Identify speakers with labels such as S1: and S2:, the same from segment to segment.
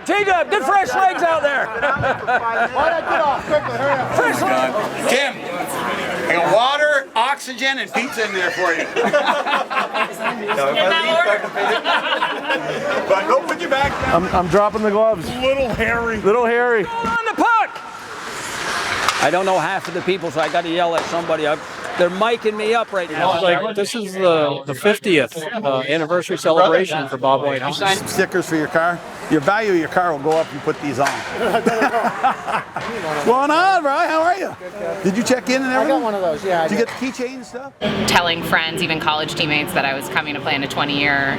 S1: T-Dub, get fresh legs out there. Fresh legs.
S2: Tim, I got water, oxygen, and pizza in there for you. But don't put your back down.
S3: I'm dropping the gloves.
S2: Little hairy.
S3: Little hairy.
S1: On the puck. I don't know half of the people, so I got to yell at somebody. They're miking me up right now.
S4: Like, this is the 50th anniversary celebration for Bob White.
S2: Stickers for your car. Your value of your car will go up if you put these on. What's going on, bro? How are you? Did you check in and everything?
S5: I got one of those, yeah.
S2: Did you get the keychain and stuff?
S6: Telling friends, even college teammates, that I was coming to play in a 20-year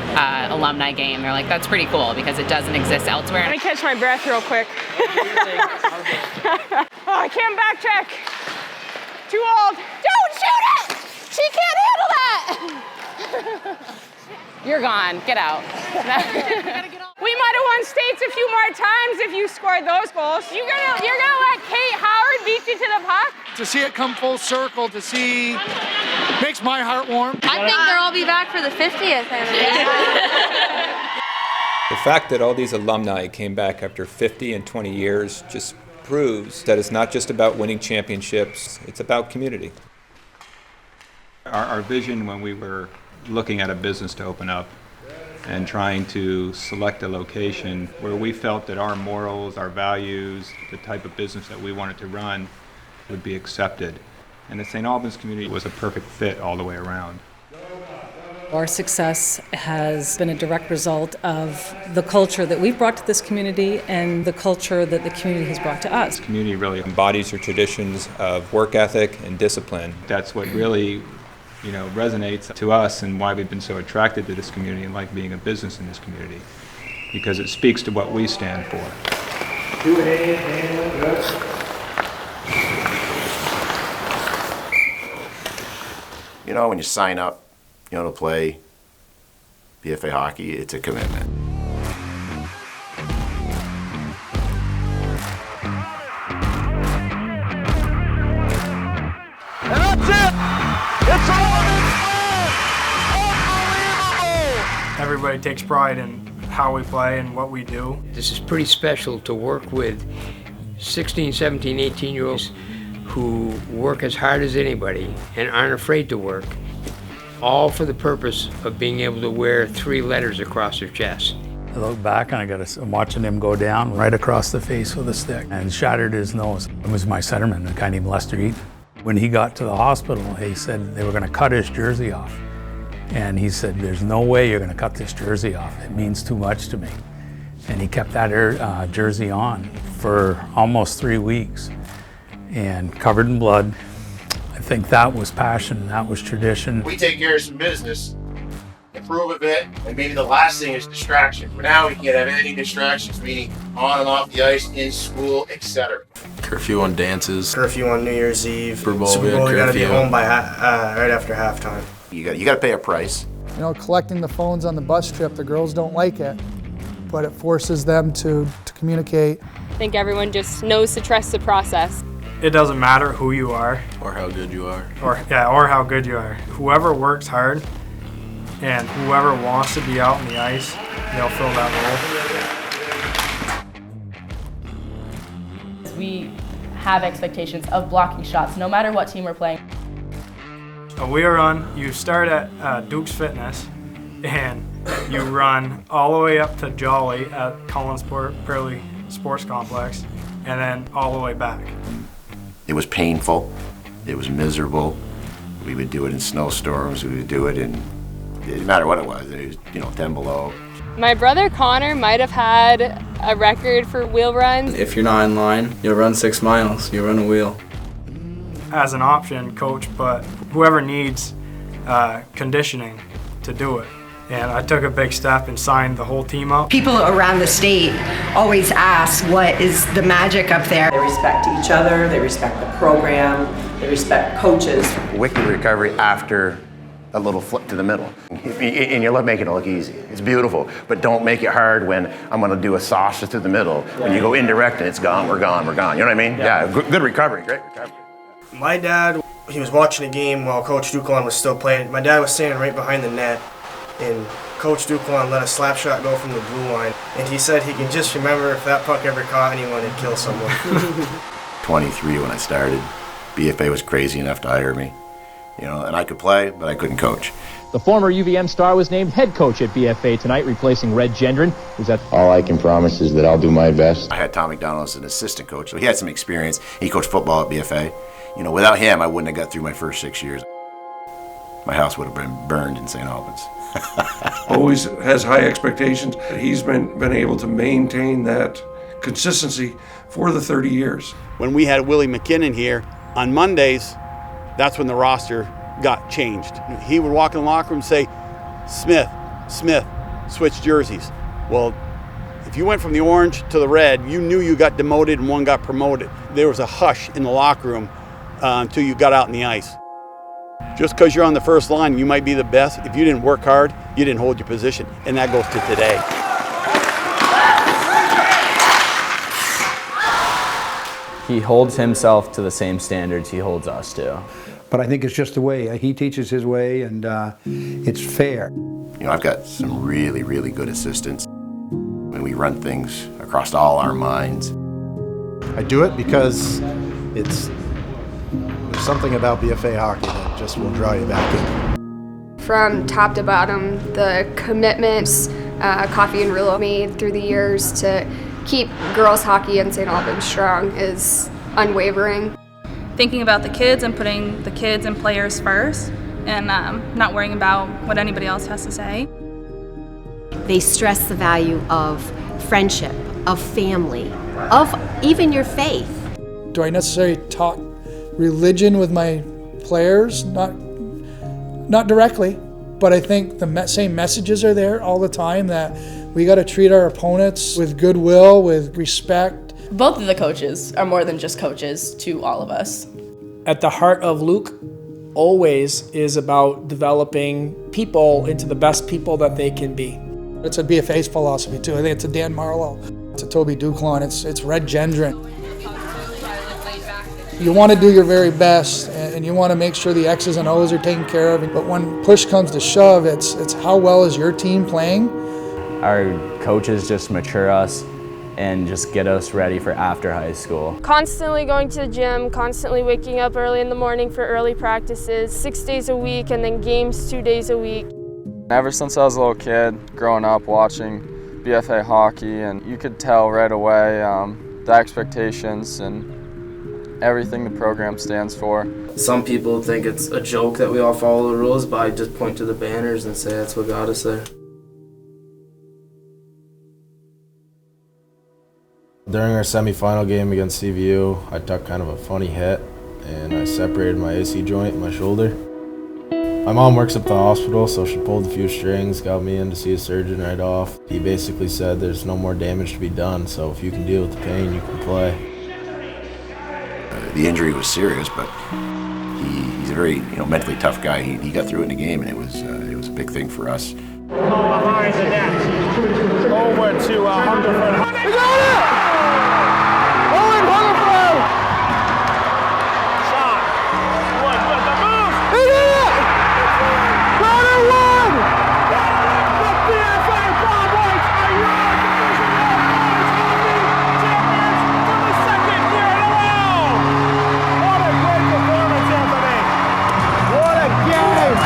S6: alumni game. They're like, that's pretty cool because it doesn't exist elsewhere.
S7: Let me catch my breath real quick. Oh, I can't backtrack. Too old.
S6: Don't shoot it! She can't handle that! You're gone. Get out.
S7: We might have won states a few more times if you scored those goals. You're gonna let Kate Howard beat you to the puck?
S8: To see it come full circle, to see, makes my heart warm.
S9: I think they'll all be back for the 50th.
S10: The fact that all these alumni came back after 50 and 20 years just proves that it's not just about winning championships, it's about community. Our vision when we were looking at a business to open up and trying to select a location where we felt that our morals, our values, the type of business that we wanted to run would be accepted. And the St. Albans community was a perfect fit all the way around.
S11: Our success has been a direct result of the culture that we've brought to this community and the culture that the community has brought to us.
S10: The community really embodies your traditions of work ethic and discipline. That's what really, resonates to us and why we've been so attracted to this community and like being a business in this community, because it speaks to what we stand for.
S12: When you sign up, to play BFA hockey, it's a commitment.
S3: And that's it! It's all unbelievable!
S8: Everybody takes pride in how we play and what we do.
S4: This is pretty special to work with 16, 17, 18-year-olds who work as hard as anybody and aren't afraid to work, all for the purpose of being able to wear 3 letters across their chest.
S5: I look back and I'm watching him go down right across the face with a stick and shattered his nose. It was my centerman, a guy named Lester Eaton. When he got to the hospital, he said they were going to cut his jersey off. And he said, there's no way you're going to cut this jersey off. It means too much to me. And he kept that jersey on for almost 3 weeks and covered in blood. I think that was passion, that was tradition.
S12: We take care of some business, improve a bit, and maybe the last thing is distraction. For now, we can't have any distractions, meaning on and off the ice, in school, etc.
S13: Curfew on dances.
S14: Curfew on New Year's Eve.
S13: Super Bowl,
S14: Super Bowl, you gotta be home by right after halftime.
S12: You got to pay a price.
S5: Collecting the phones on the bus trip, the girls don't like it, but it forces them to communicate.
S7: I think everyone just knows to trust the process.
S8: It doesn't matter who you are.
S13: Or how good you are.
S8: Or how good you are. Whoever works hard and whoever wants to be out on the ice, they'll fill that
S9: role. We have expectations of blocking shots, no matter what team we're playing.
S8: We run, you start at Duke's Fitness, and you run all the way up to Jolly at Collinsport Pearly Sports Complex, and then all the way back.
S12: It was painful. It was miserable. We would do it in snowstorms. We would do it in, it didn't matter what it was. It was 10 below.
S7: My brother Connor might have had a record for wheel runs.
S13: If you're not in line, you'll run 6 miles. You'll run a wheel.
S8: As an option, coach, but whoever needs conditioning to do it. And I took a big step and signed the whole team up.
S9: People around the state always ask, what is the magic up there?
S11: They respect each other, they respect the program, they respect coaches.
S12: Wicked recovery after a little flip to the middle. And you're making it look easy. It's beautiful, but don't make it hard when I'm gonna do a sausage through the middle. When you go indirect and it's gone, we're gone, we're gone. You know what I mean? Yeah, good recovery, great recovery.
S14: My dad, he was watching a game while Coach Ducolon was still playing. My dad was standing right behind the net, and Coach Ducolon let a slap shot go from the blue line, and he said he can just remember if that puck ever caught anyone, it'd kill someone.
S12: 23 when I started. BFA was crazy enough to hire me. You know, and I could play, but I couldn't coach.
S15: The former UVM star was named head coach at BFA tonight, replacing Red Gendron, who's at...
S12: All I can promise is that I'll do my best. I had Tom McDonald as an assistant coach, so he had some experience. He coached football at BFA. You know, without him, I wouldn't have got through my first 6 years. My house would have been burned in St. Albans.
S16: Always has high expectations. He's been able to maintain that consistency for the 30 years.
S2: When we had Willie McKinnon here, on Mondays, that's when the roster got changed. He would walk in the locker room and say, Smith, switch jerseys. Well, if you went from the orange to the red, you knew you got demoted and one got promoted. There was a hush in the locker room until you got out on the ice. Just because you're on the first line, you might be the best. If you didn't work hard, you didn't hold your position. And that goes to today.
S17: He holds himself to the same standards he holds us to.
S18: But I think it's just the way. He teaches his way, and it's fair.
S12: You know, I've got some really, really good assistants. And we run things across all our minds.
S19: I do it because there's something about BFA hockey that just will draw you back in.
S20: From top to bottom, the commitments Coffee and Rulo made through the years to keep girls hockey in St. Albans strong is unwavering.
S21: Thinking about the kids and putting the kids and players first, and not worrying about what anybody else has to say.
S22: They stress the value of friendship, of family, of even your faith.
S23: Do I necessarily talk religion with my players? Not directly, but I think the same messages are there all the time, that we got to treat our opponents with goodwill, with respect.
S24: Both of the coaches are more than just coaches to all of us.
S25: At the heart of Luke always is about developing people into the best people that they can be.
S23: It's a BFA's philosophy too. I think it's a Dan Marlowe, it's a Toby Ducolon, it's Red Gendron. You want to do your very best, and you want to make sure the X's and O's are taken care of, but when push comes to shove, it's how well is your team playing?
S17: Our coaches just mature us and just get us ready for after high school.
S26: Constantly going to the gym, constantly waking up early in the morning for early practices, 6 days a week, and then games 2 days a week.
S27: Ever since I was a little kid, growing up watching BFA hockey, and you could tell right away the expectations and everything the program stands for.
S13: Some people think it's a joke that we all follow the rules, but I just point to the banners and say that's what got us there.
S28: During our semifinal game against CVU, I took kind of a funny hit and I separated my AC joint in my shoulder. My mom works at the hospital, so she pulled a few strings, got me in to see a surgeon right off. He basically said there's no more damage to be done, so if you can deal with the pain, you can play.
S12: The injury was serious, but he's a very mentally tough guy. He got through it in the game, and it was a big thing for us.
S3: Behind the net, over to Hungerford. We got it! Owen Hungerford! Shot. Wood with the move. He did it! Connor Wood! The BFA Bob Whites are your Division I champions for the second year in a row! What a great performance, Anthony! What a game!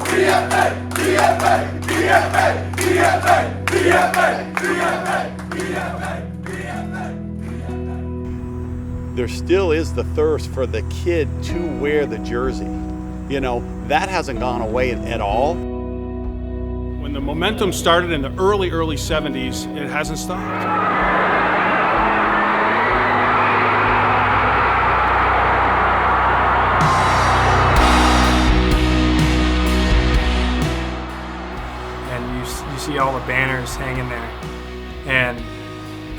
S3: BFA! BFA! BFA! BFA! BFA! BFA!
S2: There still is the thirst for the kid to wear the jersey. You know, that hasn't gone away at all.
S29: When the momentum started in the early 70s, it hasn't stopped.
S8: You see all the banners hanging there, and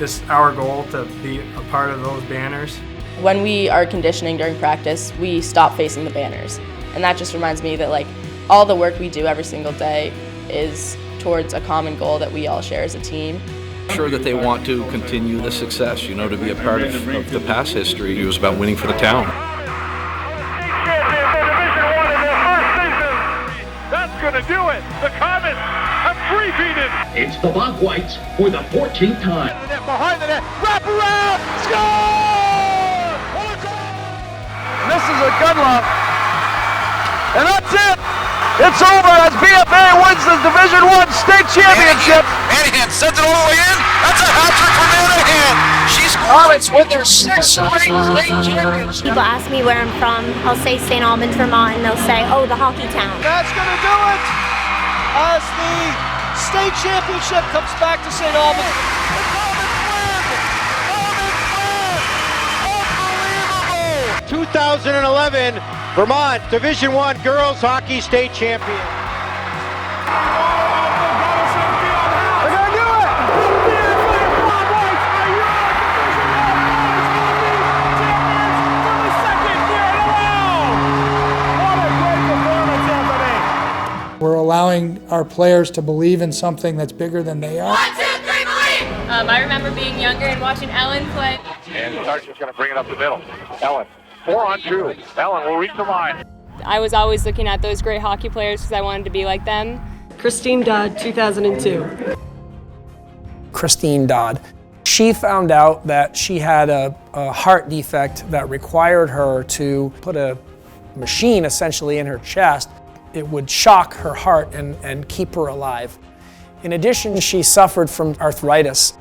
S8: it's our goal to be a part of those banners.
S24: When we are conditioning during practice, we stop facing the banners, and that just reminds me that all the work we do every single day is towards a common goal that we all share as a team.
S30: I'm sure that they want to continue the success, to be a part of the past history. It was about winning for the town.
S3: That's going to to do it. The Comets have three-peated.
S1: It's the Bob Whites for the 14th time.
S3: Behind the net, wrap around, score! This is a good look. And that's it. It's over as BFA wins the Division I state championship.
S4: Manahan sends it all the way in. That's a hat trick for Manahan. She's Comets with their 6th straight state championship.
S5: People ask me where I'm from. I'll say St. Albans, Vermont, and they'll say, oh, the hockey town.
S3: That's going to do it as the state championship comes back to St. Albans. The Comets win! Unbelievable! 2011 Vermont Division I Girls Hockey State Champion. They're going to do it!
S23: We're allowing our players to believe in something that's bigger than they are.
S21: 1, 2, 3, believe! I remember being younger and watching Ellen play.
S3: And Sargent's going to bring it up the middle. Ellen, 4-on-2. Ellen will reach the line.
S21: I was always looking at those great hockey players because I wanted to be like them.
S6: Christine Dodd, 2002.
S25: Christine Dodd. She found out that she had a heart defect that required her to put a machine essentially in her chest. It would shock her heart and keep her alive. In addition, she suffered from arthritis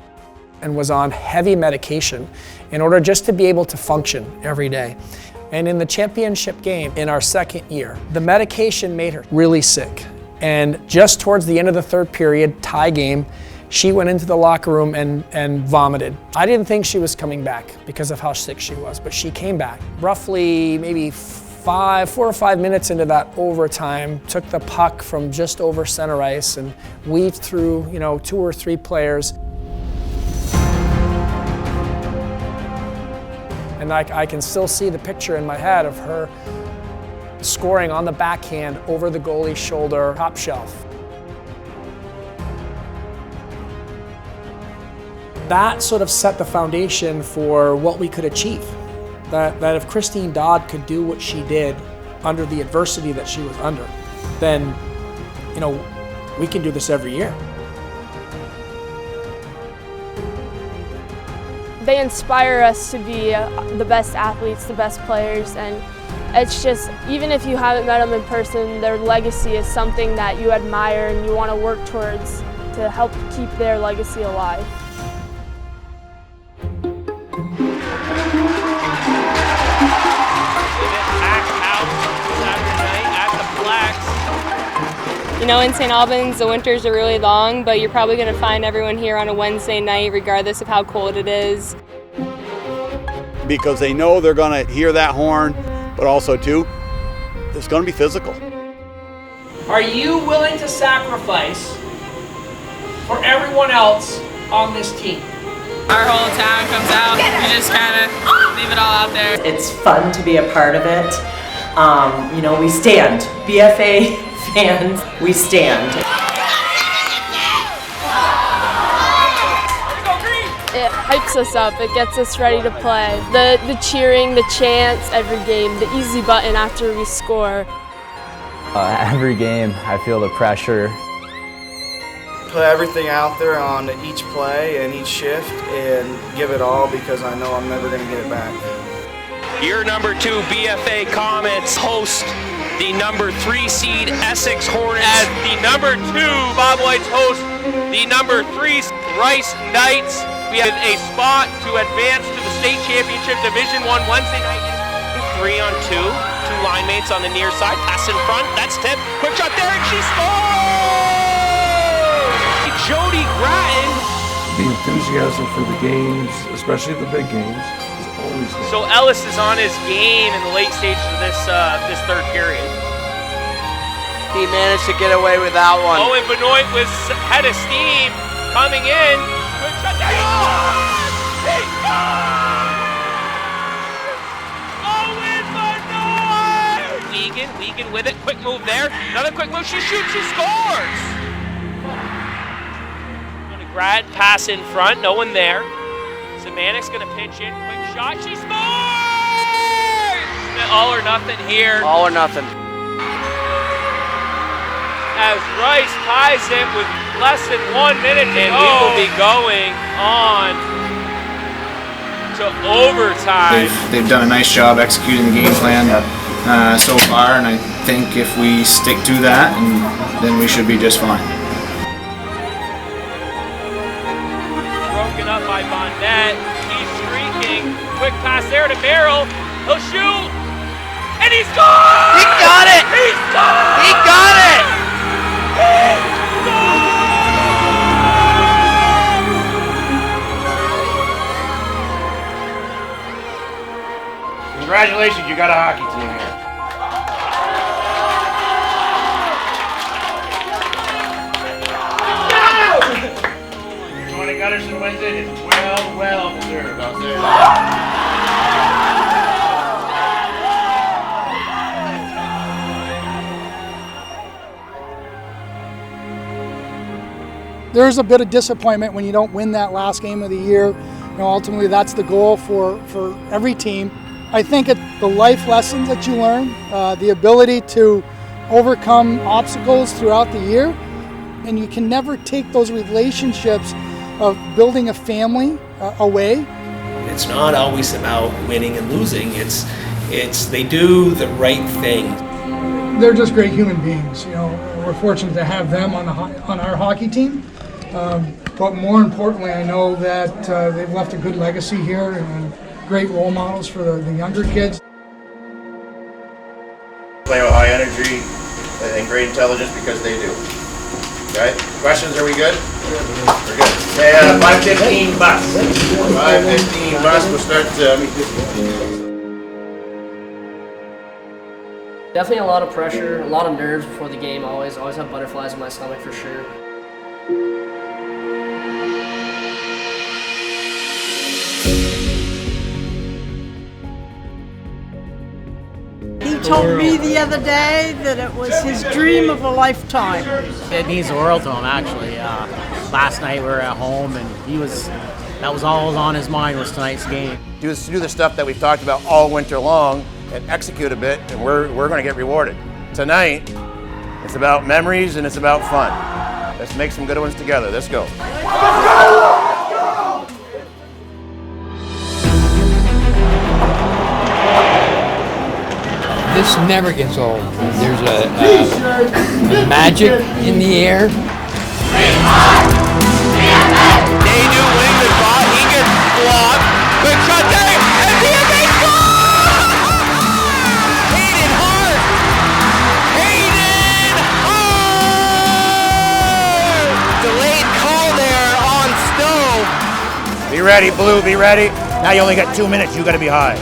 S25: and was on heavy medication in order just to be able to function every day. And in the championship game in our second year, the medication made her really sick. And just towards the end of the third period, tie game, she went into the locker room and vomited. I didn't think she was coming back because of how sick she was, but she came back. Roughly maybe 4 or 5 minutes into that overtime, took the puck from just over center ice and weaved through, 2 or 3 players. And I can still see the picture in my head of her scoring on the backhand over the goalie's shoulder, top shelf. That sort of set the foundation for what we could achieve. That if Christine Dodd could do what she did under the adversity that she was under, then, we can do this every year.
S26: They inspire us to be the best athletes, the best players, and it's just, even if you haven't met them in person, their legacy is something that you admire and you want to work towards to help keep their legacy alive.
S21: In St. Albans, the winters are really long, but you're probably going to find everyone here on a Wednesday night, regardless of how cold it is.
S2: Because they know they're going to hear that horn, but also, too, it's going to be physical.
S25: Are you willing to sacrifice for everyone else on this team?
S21: Our whole town comes out, we just kind of leave it all out there.
S6: It's fun to be a part of it. We stand. BFA fans, we stand.
S26: It hypes us up, it gets us ready to play. The cheering, the chants every game, the easy button after we score.
S17: Every game, I feel the pressure.
S7: Put everything out there on each play and each shift and give it all because I know I'm never going to get it back.
S9: Year number 2 BFA Comets host the number 3 seed Essex Hornets. As the number 2 Bob Whites host the number 3 Rice Knights. We have a spot to advance to the state championship Division I Wednesday night. 3-on-2, 2 line mates on the near side, pass in front, that's tipped, quick shot there, and she scores! Jody Gratton.
S16: The enthusiasm for the games, especially the big games, is always there.
S9: So Ellis is on his game in the late stages of this third period.
S10: He managed to get away with that one.
S9: Owen Benoit was head of steam coming in. Quick shot there. He scores! Owen Benoit! Wiegand with it. Quick move there. Another quick move. She shoots. She scores! Grad pass in front. No one there. Zemanic's going to pinch in. Quick shot. She scores! All or nothing here.
S10: All or nothing.
S9: as Rice ties it with less than 1 minute to go. And we will be going on to overtime.
S11: They've done a nice job executing the game plan so far, and I think if we stick to that, then we should be just fine.
S9: Broken up by Bonnet. He's streaking. Quick pass there to Merrill. He'll shoot. And he scored!
S4: He got it!
S9: He scored!
S4: He got it!
S12: Congratulations, you got a hockey team here. 20 Gunnarsson wins it. It's well deserved, I'll say that.
S23: There's a bit of disappointment when you don't win that last game of the year. You know, ultimately, that's the goal for every team. I think the life lessons that you learn, the ability to overcome obstacles throughout the year, and you can never take those relationships of building a family away.
S13: It's not always about winning and losing. It's they do the right thing.
S23: They're just great human beings. You know, we're fortunate to have them on our hockey team. But more importantly, I know that they've left a good legacy here and great role models for the younger kids.
S12: Play with high energy and great intelligence because they do. Okay, questions, are we good? We're good. Say 5:15 bus. 5:15 bus, we'll start.
S14: Definitely a lot of pressure, a lot of nerves before the game, always have butterflies in my stomach for sure.
S15: He told me the other day that it was his dream of a lifetime.
S18: It means the world to him, actually. Last night we were at home, and that was all on his mind was tonight's game.
S12: Do the stuff that we've talked about all winter long and execute a bit, and we're going to get rewarded. Tonight, it's about memories and it's about fun. Let's make some good ones together. Let's go.
S19: This never gets old. There's a magic in the air.
S4: They do wing the ball. He gets blocked. Quick shot there. And BFA scores! Hayden Hart! Hayden Hart! Delayed call there on Stowe.
S12: Be ready, Blue. Be ready. Now you only got 2 minutes. You got to be high.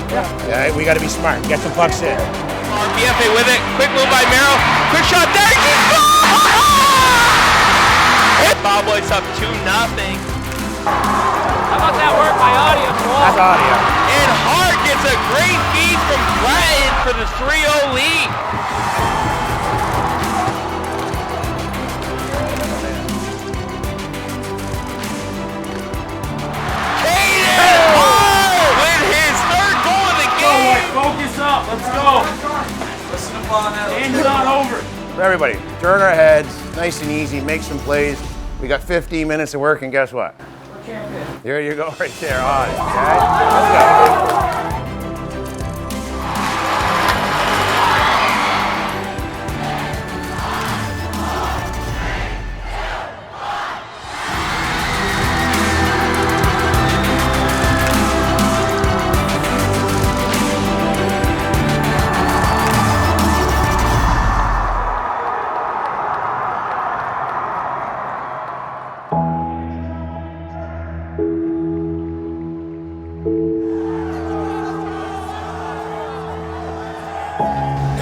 S12: Okay? We got to be smart. Get some pucks in.
S4: BFA with it. Quick move by Merrill. Quick shot there. Bob White's up 2-0.
S9: How about that work by audio?
S12: That's audio.
S4: And Hart gets a great feed from Gretton for the 3-0 lead. Hayden Hart with his third goal of the game.
S3: Focus up. Let's go. Listen to Bonnet. Game's not over.
S12: Everybody, turn our heads, nice and easy, make some plays. We got 15 minutes of work, and guess what? There you go, right there, on it, okay? Let's go.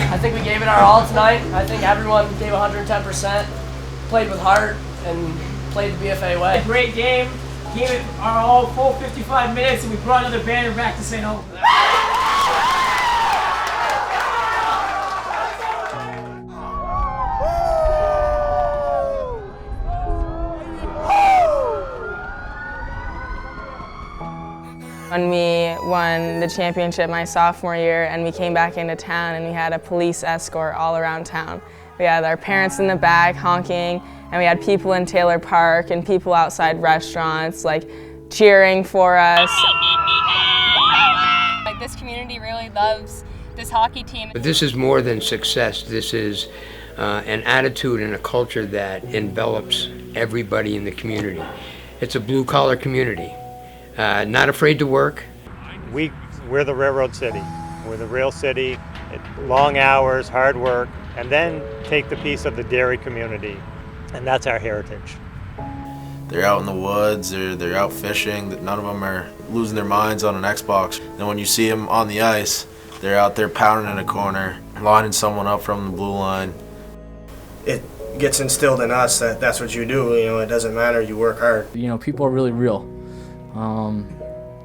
S14: I think we gave it our all tonight. I think everyone gave 110%, played with heart, and played the BFA way.
S3: A great game. Gave it our all full 55 minutes, and we brought another banner back to St. Albans.
S24: When we won the championship my sophomore year and we came back into town and we had a police escort all around town,
S1: We had our parents in the back honking, and we had people in Taylor Park and people outside restaurants like cheering for us.
S21: Like, this community really loves this hockey team.
S2: But this is more than success. This is an attitude and a culture that envelops everybody in the community. It's a blue-collar community, not afraid to work.
S5: We're the railroad city. We're the rail city. Long hours, hard work, and then take the piece of the dairy community, and that's our heritage.
S8: They're out in the woods, they're out fishing. None of them are losing their minds on an Xbox. And when you see them on the ice, they're out there pounding in a corner, lining someone up from the blue line.
S7: It gets instilled in us that that's what you do. You know, it doesn't matter. You work hard.
S17: You know, people are really real.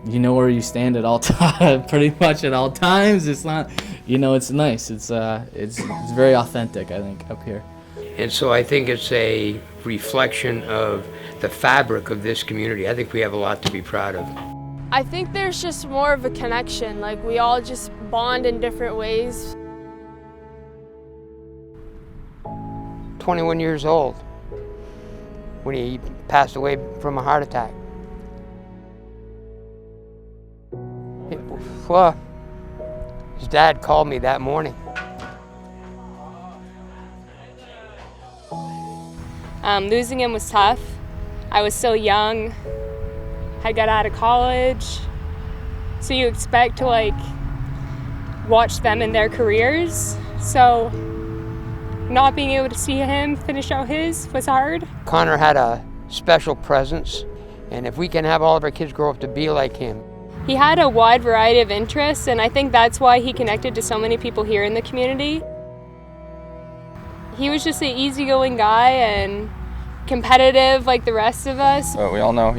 S17: You know where you stand at all times, pretty much at all times. It's not, you know, it's nice. It's very authentic, I think, up here.
S2: And so I think it's a reflection of the fabric of this community. I think we have a lot to be proud of.
S26: I think there's just more of a connection. Like, we all just bond in different ways.
S2: 21 years old when he passed away from a heart attack. Well, his dad called me that morning.
S21: Losing him was tough. I was still young. I got out of college. So you expect to, like, watch them in their careers. So not being able to see him finish out his was hard.
S2: Connor had a special presence, and if we can have all of our kids grow up to be like him.
S21: He had a wide variety of interests, and I think that's why he connected to so many people here in the community. He was just an easygoing guy and competitive like the rest of us.
S20: But we all know how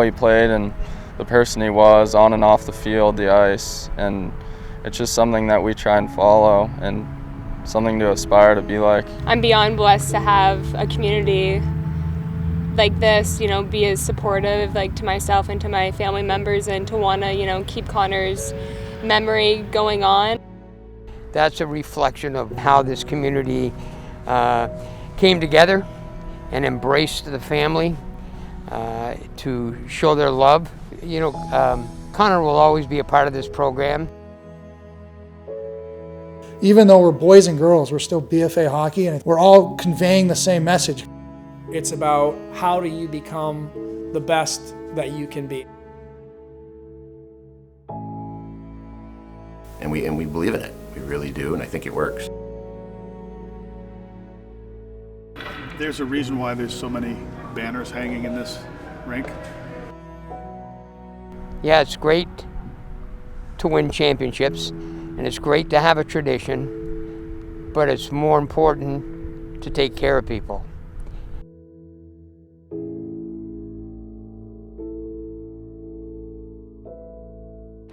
S20: he played and the person he was on and off the field, the ice, and it's just something that we try and follow and something to aspire to be like.
S21: I'm beyond blessed to have a community like this, you know, be as supportive, like, to myself and to my family members, and to want to, you know, keep Connor's memory going on.
S2: That's a reflection of how this community came together and embraced the family to show their love. You know, Connor will always be a part of this program.
S23: Even though we're boys and girls, we're still BFA hockey, and we're all conveying the same message.
S25: It's about how do you become the best that you can be.
S12: And we believe in it. We really do, and I think it works.
S22: There's a reason why there's so many banners hanging in this rink.
S2: Yeah, it's great to win championships, and it's great to have a tradition, but it's more important to take care of people.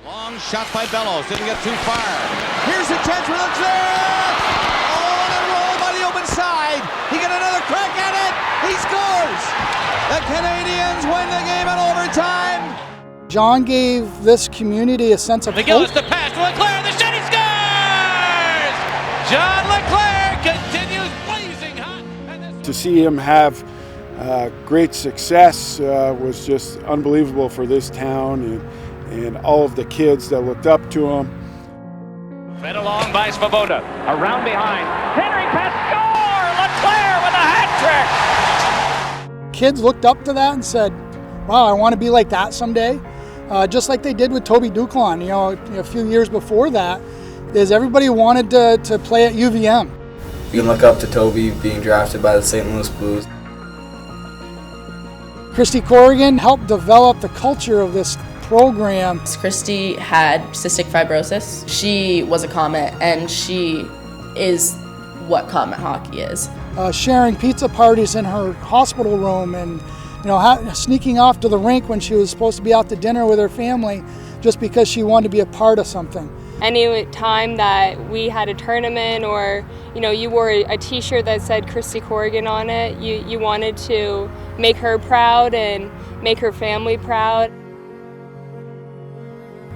S4: Long shot by Bellows, didn't get too far. Here's a chance for the draft! Oh, and a roll by the open side. He got another crack at it. He scores! The Canadians win the game in overtime.
S23: John gave this community a sense of
S9: McGillis,
S23: hope.
S9: the pass to Leclerc, the shot, he scores! John Leclerc continues blazing hot.
S22: To see him have great success was just unbelievable for this town and all of the kids that looked up to him.
S9: Fed along by Svoboda, around behind. Henry pass, score! Leclerc with a hat trick!
S23: Kids looked up to that and said, wow, I want to be like that someday. Just like they did with Toby Ducolon, you know, a few years before that, is everybody wanted to play at UVM.
S27: You can look up to Toby being drafted by the St. Louis Blues.
S23: Christy Corrigan helped develop the culture of this program.
S24: Christy had cystic fibrosis. She was a Comet, and she is what Comet hockey is.
S23: Sharing pizza parties in her hospital room, and sneaking off to the rink when she was supposed to be out to dinner with her family just because she wanted to be a part of something.
S21: Any time that we had a tournament, or you wore a t-shirt that said Christy Corrigan on it, you wanted to make her proud and make her family proud.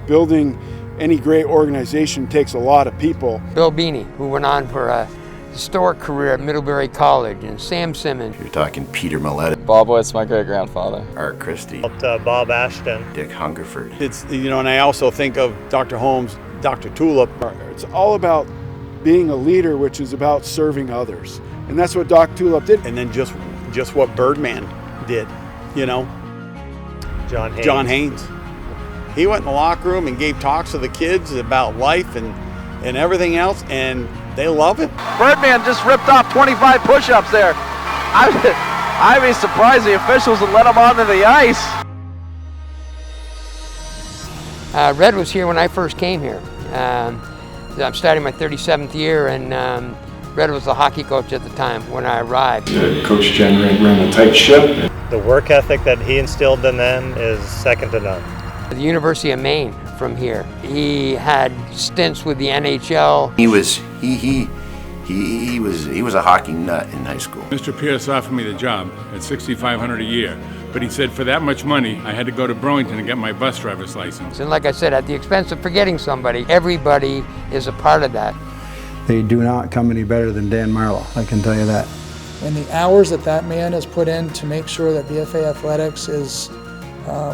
S22: Building any great organization takes a lot of people.
S2: Bill Beanie, who went on for historic career at Middlebury College, and Sam Simmons.
S12: You're talking Peter Millett.
S20: Bob White's my great-grandfather.
S12: Art Christie.
S5: Bob Ashton.
S12: Dick Hungerford.
S6: It's, and I also think of Dr. Holmes, Dr. Tulip.
S22: It's all about being a leader, which is about serving others. And that's what Doc Tulip did.
S6: And then just what Birdman did,
S5: John Haynes.
S6: He went in the locker room and gave talks to the kids about life and everything else, and they love him.
S10: Birdman just ripped off 25 push-ups there. I'd be surprised the officials would let him onto the ice.
S2: Red was here when I first came here. I'm starting my 37th year, and Red was the hockey coach at the time when I arrived.
S22: Coach Jen ran a tight ship.
S5: The work ethic that he instilled in them is second to none.
S2: The University of Maine from here. He had stints with the NHL.
S12: He was a hockey nut in high school.
S22: Mr. Pierce offered me the job at $6,500 a year, but he said for that much money, I had to go to Burlington and get my bus driver's license.
S2: And like I said, at the expense of forgetting somebody, everybody is a part of that.
S11: They do not come any better than Dan Marlowe, I can tell you that.
S23: And the hours that man has put in to make sure that BFA Athletics is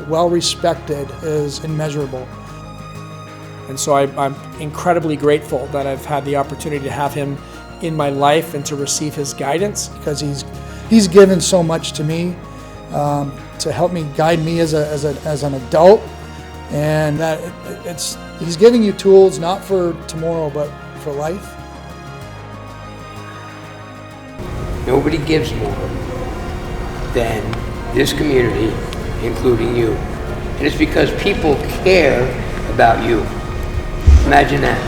S23: well respected is immeasurable.
S25: And so I'm incredibly grateful that I've had the opportunity to have him in my life and to receive his guidance.
S23: Because he's given so much to me to help me guide me as an adult, and that he's giving you tools not for tomorrow but for life.
S2: Nobody gives more than this community, including you. And it's because people care about you. Imagine that.